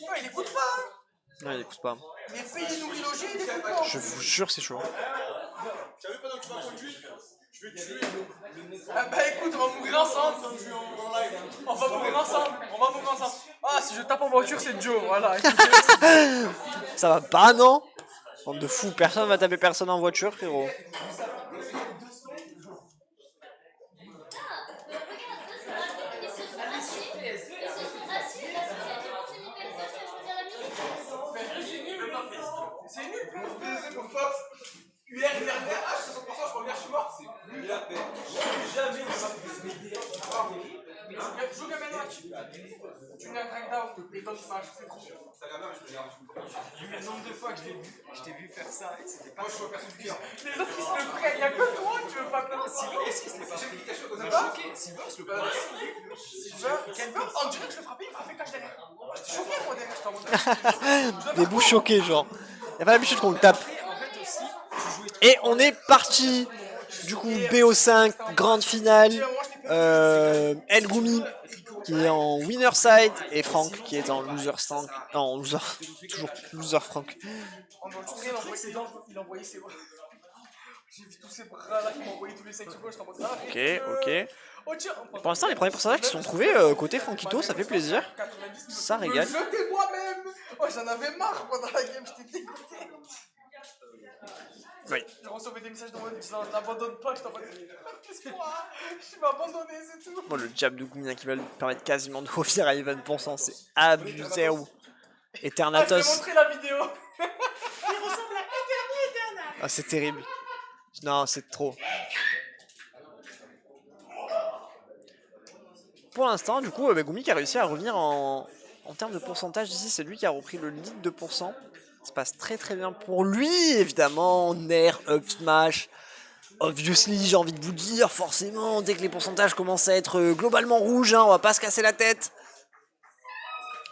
Ouais, il écoute pas, hein. Non, il écoute pas. Il est payé, nourri, logé, il écoute pas. Je vous jure, c'est chaud. Tu savais pendant que tu vas conduire, je vais te tuer. Ah bah écoute, on va mourir ensemble. On va mourir ensemble. On va mourir ensemble. Ah, si je tape en voiture, c'est Joe, voilà. Ça va pas, non? Bande de fous, personne va taper personne en voiture, frérot. C'est nul, plus pour Fox. UR, ah, 60%, je reviens, je suis mort. C'est plus la peine. Jamais joue comme un match. Tu n'as un down, et donc smash, c'est trop. Ça vient bien, mais je me dis, le nombre de fois que je t'ai vu faire ça, et c'était pas. Moi, je vois personne du pire. Les autres, ils se le prennent. Il y a que toi, tu veux pas prendre. Sylvain aussi, c'est pas choqué. Sylvain, se le prend. Sylvain, on dirait que je le frappais, il m'a fait cache derrière. J'étais choqué, moi, derrière. Des bouches choqués, genre. Y'a pas l'habitude qu'on le tape. Et on est parti. Du coup, BO5, grande finale. El Goumi qui est en winner side et Franck qui est en loser 5. Non, loser. Toujours loser Franck. Il envoyait ses bras. J'ai vu tous ces bras là qui m'ont envoyé tous les sexes gauche. Ok, ok. Pour l'instant, les premiers pourcentages qui sont trouvés côté Franquito, ça fait plaisir. Ça régale. Jetez moi-même. Oh, j'en avais marre pendant la game, j'étais dégoûté. Oui. Je recevais des messages de moi disant je n'abandonne pas, je t'abandonne. Qu'est-ce que moi je vais abandonner, c'est tout. Bon, le jab de Goumi qui va lui permettre quasiment de revenir à 11%, c'est abusé. Eternatos. Je vais montrer la vidéo. Il ressemble à Eternal. Ah, c'est terrible. Non, c'est trop. Pour l'instant, du coup, Goumi qui a réussi à revenir en termes de pourcentage ici, c'est lui qui a repris le lead de pourcent. Ça se passe très très bien pour lui, évidemment. Nair, up smash. Obviously, j'ai envie de vous dire, forcément, dès que les pourcentages commencent à être globalement rouges, hein, on va pas se casser la tête.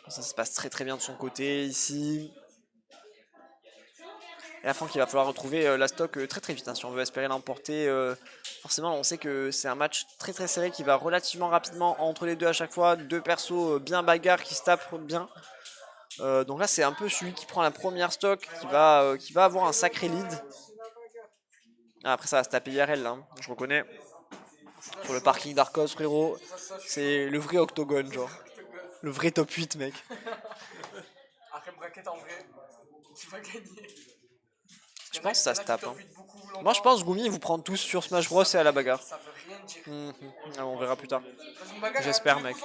Ça se passe très très bien de son côté ici. Et à la fin qu'il va falloir retrouver la stock très très vite hein, si on veut espérer l'emporter. Forcément on sait que c'est un match très très serré qui va relativement rapidement entre les deux à chaque fois. Deux persos bien bagarres qui se tapent bien. Donc là c'est un peu celui qui prend la première stock qui va avoir un sacré lead. Ah, après ça va se taper IRL là, hein, je reconnais. Sur le parking d'Arcos frérot, c'est le vrai octogone genre. Le vrai top 8 mec. Arrête braquette en vrai, tu vas gagner. Je pense que ça se tape. Hein. Moi je pense Goumi vous prend tous sur Smash Bros et à la bagarre. Ça veut rien dire. Ah, on verra plus tard. J'espère mec.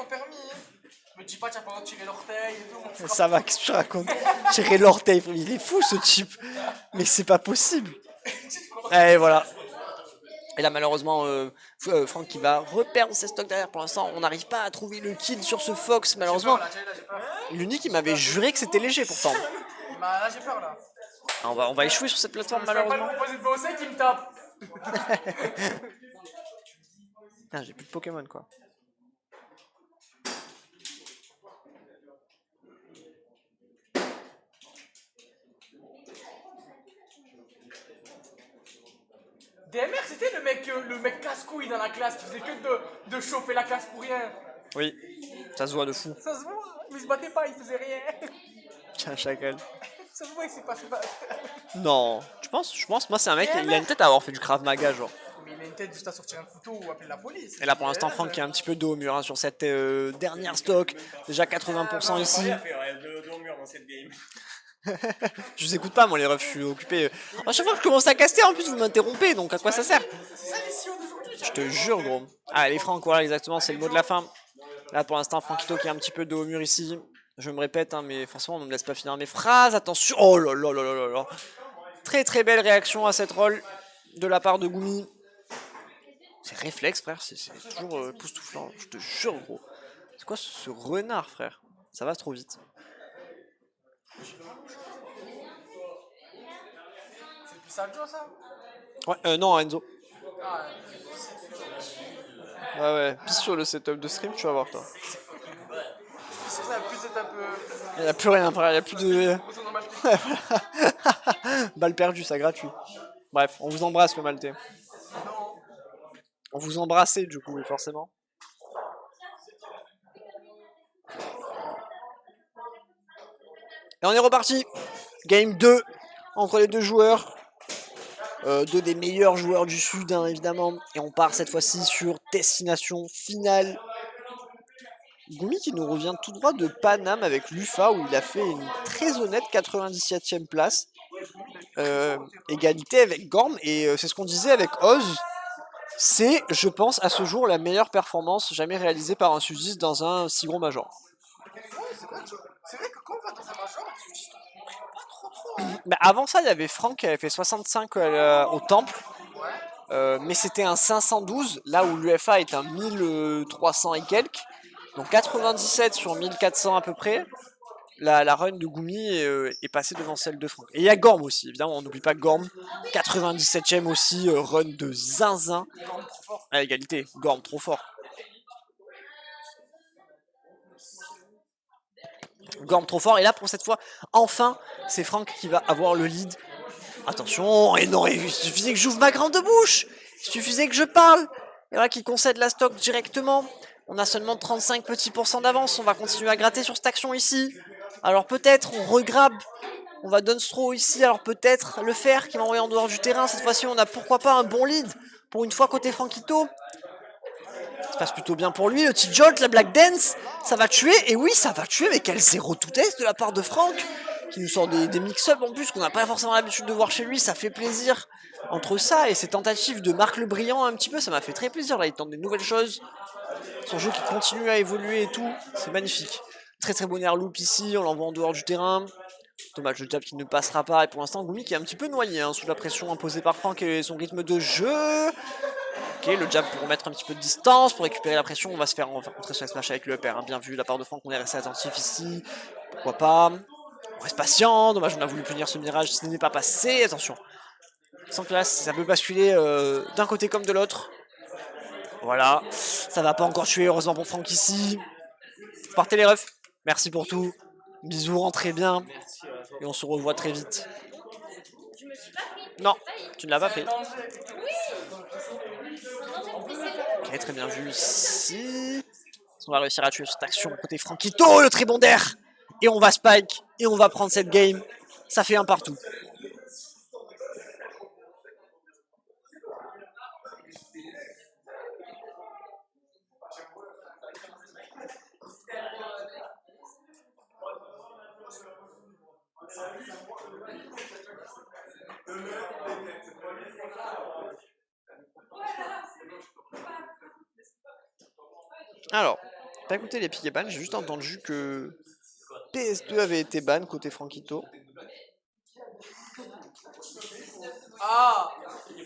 Me dis pas tu as pas le droit de tirer l'orteil et tout. Ça va, qu'est-ce que tu racontes? Tirer l'orteil, il est fou ce type. Mais c'est pas possible. Et voilà. Et là malheureusement Franck qui va reperdre ses stocks derrière. Pour l'instant on n'arrive pas à trouver le kill sur ce Fox malheureusement. L'unique il m'avait juré que c'était léger pourtant. Là j'ai peur là. On va échouer sur cette plateforme malheureusement. Je vais pas lui proposer de BO5 qui me tape. Putain j'ai plus de Pokémon quoi. DMR c'était le mec casse-couille dans la classe qui faisait que de chauffer la classe pour rien. Oui, ça se voit de fou. Ça se voit, mais il se battait pas, il faisait rien. Tiens chacal. Ça se voit, il s'est passé pas. Non, je pense, moi c'est un mec, il a une tête à avoir fait du Krav Maga genre. Mais il a une tête juste à sortir un couteau ou appeler la police. Et là pour l'instant Franck qui est un petit peu dos au mur hein, sur cette dernière stock. Déjà 80% ici. Il a fait dos au mur dans cette game. Je vous écoute pas moi les refs, je suis occupé. À chaque fois que je commence à caster en plus vous m'interrompez donc à quoi ça sert? Je te jure gros. Ah les Franck voilà exactement c'est le mot de la fin. Là pour l'instant Franquito qui est un petit peu dos au mur ici. Je me répète hein, mais forcément on ne me laisse pas finir mes phrases. Attention. Oh là là là là là. Très très belle réaction à cette roll de la part de Goumi. C'est réflexe frère, c'est toujours époustouflant, je te jure gros. C'est quoi ce renard frère? Ça va trop vite. C'est le Pisaggio ça? Ouais, non Enzo. Ouais, pisse sur le setup de stream, tu vas voir toi. Il n'y a plus rien frère, il n'y a plus de... Balle perdue, ça gratuit. Bref, on vous embrasse le Maltais. On vous embrassait du coup, forcément. Et on est reparti. Game 2 entre les deux joueurs. Deux des meilleurs joueurs du Sud, hein, évidemment. Et on part cette fois-ci sur destination finale. Gumi qui nous revient tout droit de Paname avec l'UFA où il a fait une très honnête 97e place. Égalité avec Gorm. Et c'est ce qu'on disait avec Oz. C'est, je pense, à ce jour la meilleure performance jamais réalisée par un sudiste dans un si gros major. Ouais, c'est vrai que quand on va dans un major, tu dis pas trop. Bah, avant ça, il y avait Franck qui avait fait 65 au Temple. Mais c'était un 512, là où l'UFA est un 1300 et quelques. Donc 97 sur 1400 à peu près. La run de Gumi est passée devant celle de Franck. Et il y a Gorm aussi, évidemment, on n'oublie pas Gorm. 97ème aussi, run de zinzin. À égalité, Gorm trop fort. Gorm trop fort, et là pour cette fois, enfin, c'est Franck qui va avoir le lead. Attention, et non, il suffisait que j'ouvre ma grande bouche, il suffisait que je parle. Et voilà qui concède la stock directement. On a seulement 35 petits % d'avance, on va continuer à gratter sur cette action ici. Alors peut-être on regrabe, on va Dunstro ici, alors peut-être le fer qui va envoyer en dehors du terrain. Cette fois-ci on a pourquoi pas un bon lead, pour une fois côté Franquito. Ça se passe plutôt bien pour lui, le petit jolt, la Black Dance, ça va tuer, et oui ça va tuer, mais quel zéro tout test de la part de Franck, qui nous sort des mix-up en plus qu'on n'a pas forcément l'habitude de voir chez lui, ça fait plaisir. Entre ça et ses tentatives de Marc le Brillant un petit peu, ça m'a fait très plaisir, là il tente des nouvelles choses. Son jeu qui continue à évoluer et tout, c'est magnifique. Très très bon air loop ici, on l'envoie en dehors du terrain. Dommage le jab qui ne passera pas, et pour l'instant Gumi qui est un petit peu noyé sous la pression imposée par Franck et son rythme de jeu. Ok, le jab pour mettre un petit peu de distance, pour récupérer la pression, on va faire contrer sur la smash avec le upper, bien vu de la part de Franck, on est resté attentif ici, pourquoi pas. On reste patient, dommage on a voulu punir ce mirage, ce n'est pas passé, attention. Sans classe, ça peut basculer d'un côté comme de l'autre. Voilà, ça va pas encore tuer, heureusement pour Franck ici. Partez les refs, merci pour tout, bisous, rentrez bien, et on se revoit très vite. Non, tu ne l'as pas pris. Ok, très bien vu ici. On va réussir à tuer cette action côté Franquito, le très bon d'air. Et on va spike, et on va prendre cette game. Ça fait un partout. Alors, pas écouté les piquets ban, j'ai juste entendu que PS2 avait été ban côté Franquito. Ah,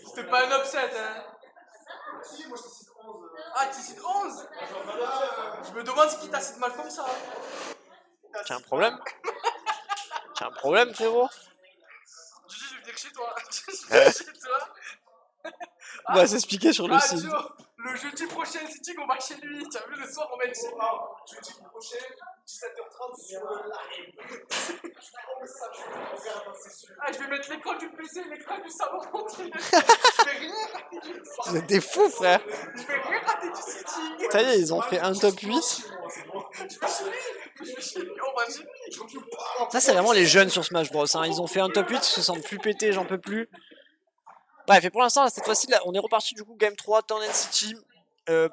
c'était pas un upset, hein. Si, moi je cite 11. Ah, tu cites 11. Je me demande ce qui t'a cité mal comme ça. T'as un problème? T'as un problème, frérot? Je vais venir chez toi. Je vais venir chez toi. On va s'expliquer sur le site. Joe, le jeudi prochain, c'est on va chez lui. Tu as vu le soir, on va être chez lui. Jeudi prochain, 17h30 sur le live. Ah, je vais mettre l'écran du PC et l'écran du salon entier. Je vais rien rater du sitting. Vous êtes des fous, frère. Je vais rien rater du sitting. Ça y est, ils ont fait un top 8. Je vais chez lui. On va chez lui. Ça, c'est vraiment les jeunes sur Smash Bros. Ils ont fait un top 8, ils se sentent plus pétés, j'en peux plus. Bref, et pour l'instant, cette fois-ci, on est reparti du coup, Game 3, Turn City.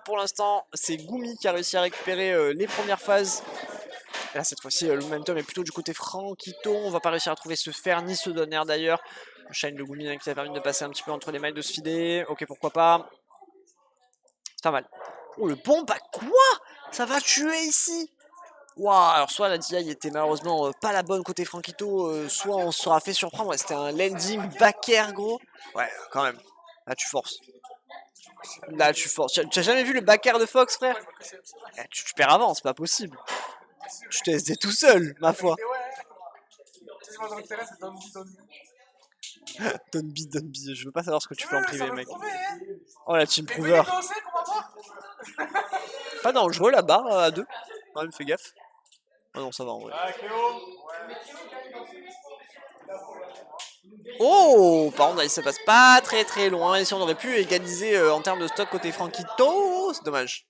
Pour l'instant, c'est Gumi qui a réussi à récupérer les premières phases. Et là, cette fois-ci, le momentum est plutôt du côté Franquito. On va pas réussir à trouver ce fer ni ce donner d'ailleurs. Le shine de Gumi qui a permis de passer un petit peu entre les mailles de ce filet. Ok, pourquoi pas. C'est pas mal. Oh, le bombe à quoi? Ça va tuer ici. Waouh, alors soit la DI était malheureusement pas la bonne côté Franquito, soit on se sera fait surprendre. Ouais, c'était un landing back air, gros. Ouais, quand même. Là, tu forces. Là, tu forces. Tu as jamais vu le back air de Fox, frère? Tu perds avant, c'est pas possible. Tu t'es SD tout seul, ma foi. Donby, je veux pas savoir ce que tu fais en privé, mec. Oh, la team prover. Pas dangereux là-bas, à 2. Quand même, fais gaffe. Ah non, ça va en vrai. Oh, par contre, ça passe pas très loin. Et si on aurait pu égaliser en termes de stock côté Franquito, c'est dommage.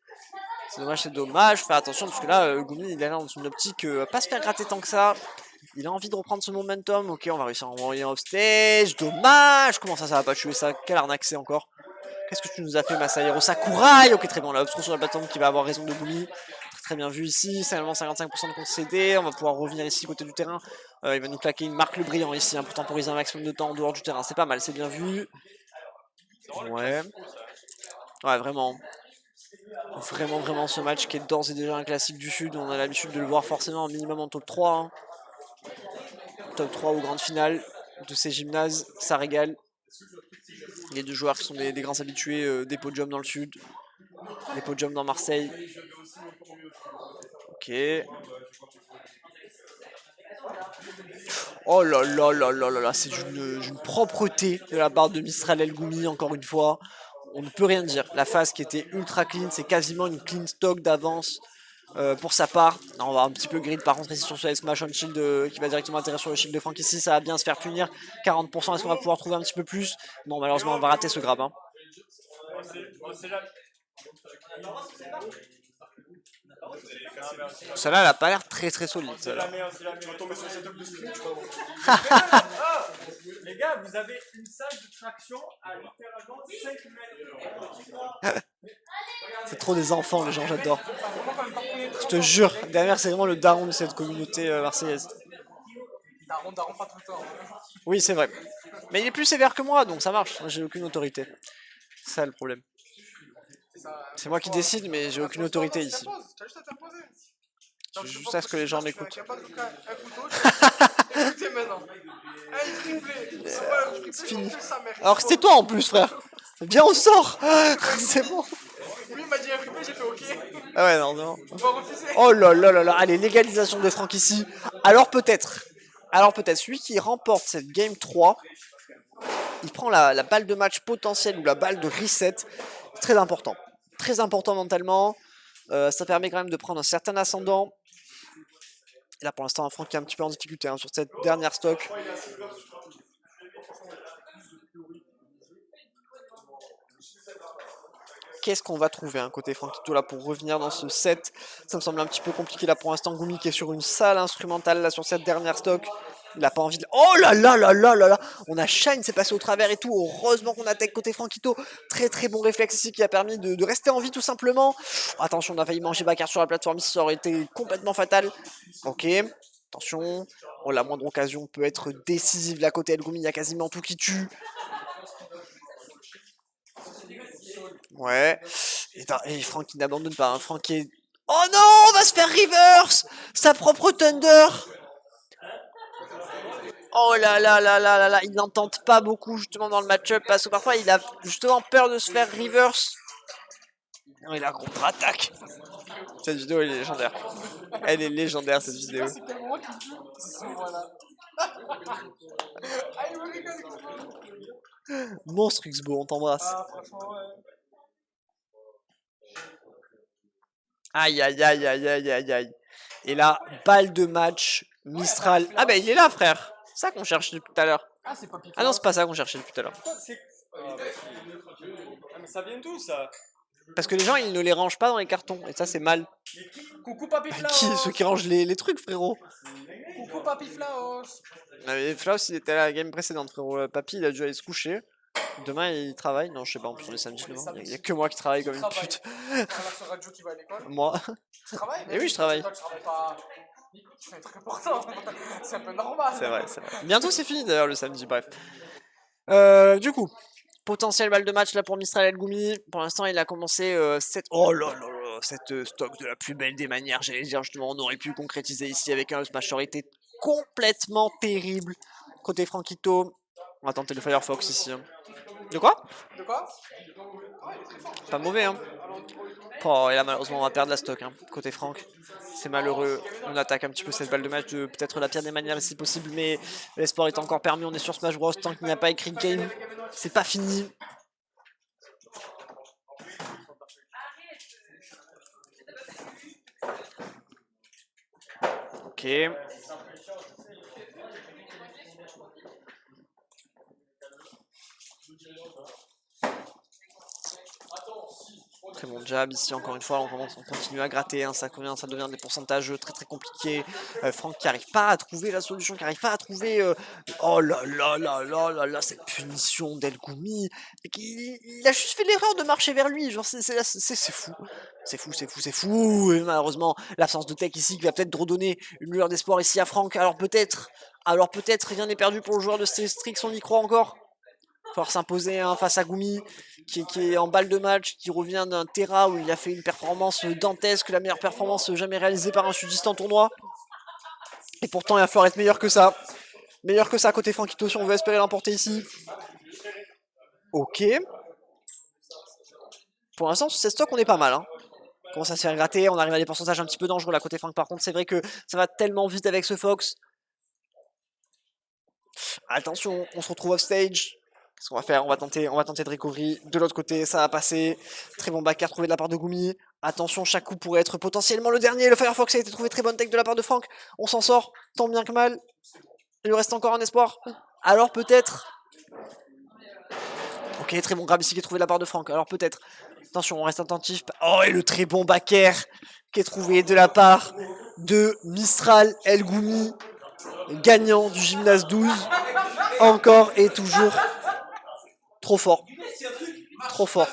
C'est dommage. Faire attention parce que là, Gumi il est là dans une optique pas se faire gratter tant que ça. Il a envie de reprendre ce momentum. Ok, on va réussir à envoyer un offstage. Dommage. Comment ça va pas tuer ça? Quelle arnaque c'est encore? Qu'est-ce que tu nous as fait, Masahiro Sakurai? Ok, très bien. La obstruction sur la plateforme qui va avoir raison de Gumi. Très bien vu ici. Seulement 55% de concédé. On va pouvoir revenir ici côté du terrain. Il va nous claquer une marque le brillant ici pour temporiser un maximum de temps en dehors du terrain. C'est pas mal, c'est bien vu. Ouais. Ouais, vraiment. Vraiment ce match qui est d'ores et déjà un classique du Sud. On a l'habitude de le voir forcément au minimum en top 3. Hein. Top 3 aux grandes finales de ces gymnases, ça régale. Les deux joueurs qui sont des grands habitués des podiums dans le Sud, des podiums dans Marseille. Ok. Oh là là là là là là, c'est d'une propreté de la part de Mistral El Goumi, encore une fois. On ne peut rien dire. La phase qui était ultra clean, c'est quasiment une clean stock d'avance pour sa part. Non, on va un petit peu grid par contre ici sur ce Smash on Shield qui va directement atterrir sur le shield de Franck ici. Ça va bien se faire punir. 40%, est-ce qu'on va pouvoir trouver un petit peu plus? Non, malheureusement, on va rater ce grab. Hein. Celle-là, elle a pas l'air très solide. Tu vas tomber sur le setup de stream, tu vas voir. Les gars, vous avez une salle de traction à littéralement 5 mètres. C'est trop des enfants, les gens, j'adore. Je te jure, derrière, c'est vraiment le daron de cette communauté marseillaise. Daron pas tout le temps. Oui, c'est vrai. Mais il est plus sévère que moi, donc ça marche. J'ai aucune autorité. C'est ça le problème. C'est moi qui décide, mais j'ai aucune autorité ici. T'as juste à t'imposer. Je juste à ce que les gens m'écoutent. Écoutez maintenant. Hey, triplé. C'est fini. Alors que c'était toi en plus, frère. Viens, on sort. C'est bon. Lui, il m'a dit un triplé, j'ai fait ok. Ah ouais, non. On va refuser. Oh là là là là. Allez, légalisation de Franck ici. Alors peut-être, celui qui remporte cette game 3, il prend la balle de match potentielle ou la balle de reset. Très important. Très important mentalement. Ça permet quand même de prendre un certain ascendant. Et là, pour l'instant, Franck est un petit peu en difficulté sur cette dernière stock. Qu'est-ce qu'on va trouver côté Franquito là pour revenir dans ce set? Ça me semble un petit peu compliqué là pour l'instant. Gumi qui est sur une sale instrumentale là sur cette dernière stock. Il a pas envie de... Oh là là là là là là. On a Shine, c'est passé au travers et tout. Heureusement qu'on attaque côté Franquito. Très bon réflexe ici qui a permis de rester en vie tout simplement. Attention, on a failli manger Bakar sur la plateforme ici, ça aurait été complètement fatal. Ok, attention. Oh, la moindre occasion peut être décisive là côté El Gumi, il y a quasiment tout qui tue. Ouais. Et Franck qui n'abandonne pas. Franck qui est... Oh non, on va se faire reverse. Sa propre Thunder. Oh là là là là là là. Il n'en tente pas beaucoup justement dans le match-up parce que parfois il a justement peur de se faire reverse. Non, il a contre-attaque. Cette vidéo elle est légendaire. Elle est légendaire cette vidéo. C'est quel moment qu'il joue ce moment-là. Ah, il me rigole. Monstre Xbo, on t'embrasse. Ah, franchement, ouais. Aïe. Et là, balle de match, Mistral. Ah bah il est là frère. C'est ça qu'on cherchait depuis tout à l'heure. Ah, c'est pas Pifla. Ah non, c'est pas ça qu'on cherchait depuis tout à l'heure. Mais ça vient d'où ça? Parce que les gens ils ne les rangent pas dans les cartons. Et ça c'est mal. Coucou Papy Flaos. Qui? Ceux qui rangent les trucs frérot. Coucou Papy Flaos. Flaos il était à la game précédente frérot. Papy il a dû aller se coucher. Demain il travaille. Non je sais pas, en plus on est samedi demain. Il y a que moi qui travaille comme une pute. Sur Radio qui va à l'école. Moi. Tu travailles? Et oui je travaille. Toi, tu travailles pas. Tu fais un truc important. C'est un peu normal. C'est vrai. Bientôt c'est fini d'ailleurs le samedi, bref. Du coup, potentiel balle de match là pour Mistral El Goumi. Pour l'instant il a commencé cette... Oh là là là, cette stock de la plus belle des manières. J'allais dire justement on aurait pu concrétiser ici avec un smash. Ça aurait été complètement terrible. Côté Franquito. On va tenter le Firefox ici. De quoi? Pas mauvais Oh, et là malheureusement on va perdre la stock côté Franck. C'est malheureux. On attaque un petit peu cette balle de match de peut-être la pire des manières si possible, mais l'espoir est encore permis. On est sur Smash Bros. Tant qu'il n'y a pas écrit game, c'est pas fini. Ok. Très bon jab ici, encore une fois, on continue à gratter, hein, ça devient des pourcentages très très compliqués. Franck qui n'arrive pas à trouver la solution, qui n'arrive pas à trouver... oh là là là là là là, cette punition d'El Goumi. Il a juste fait l'erreur de marcher vers lui, genre c'est fou. C'est fou. Et malheureusement, l'absence de tech ici qui va peut-être redonner une lueur d'espoir ici à Franck. Alors peut-être, rien n'est perdu pour le joueur de Strix, on y croit encore. Falloir s'imposer hein, face à Goumi, qui est en balle de match, qui revient d'un Terra où il a fait une performance dantesque, la meilleure performance jamais réalisée par un sudiste en tournoi. Et pourtant, il va falloir être meilleur que ça. Meilleur que ça côté Frankito si on veut espérer l'emporter ici. Ok. Pour l'instant, sur cette stock, on est pas mal. Hein. On commence à se faire gratter, on arrive à des pourcentages un petit peu dangereux là côté Frank. Par contre, c'est vrai que ça va tellement vite avec ce Fox. Attention, on se retrouve off stage. Qu'est-ce qu'on va faire? On va tenter de recovery. De l'autre côté, ça va passer. Très bon backer trouvé de la part de Goumi. Attention, chaque coup pourrait être potentiellement le dernier. Le Firefox a été trouvé, très bonne tech de la part de Franck. On s'en sort, tant bien que mal. Il nous reste encore un espoir. Alors peut-être. Ok, très bon grab ici qui est trouvé de la part de Franck. Alors peut-être. Attention, on reste attentif. Oh, et le très bon backer qui est trouvé de la part de Mistral El Goumi. Gagnant du gymnase 12. Encore et toujours. Trop fort. Trop fort.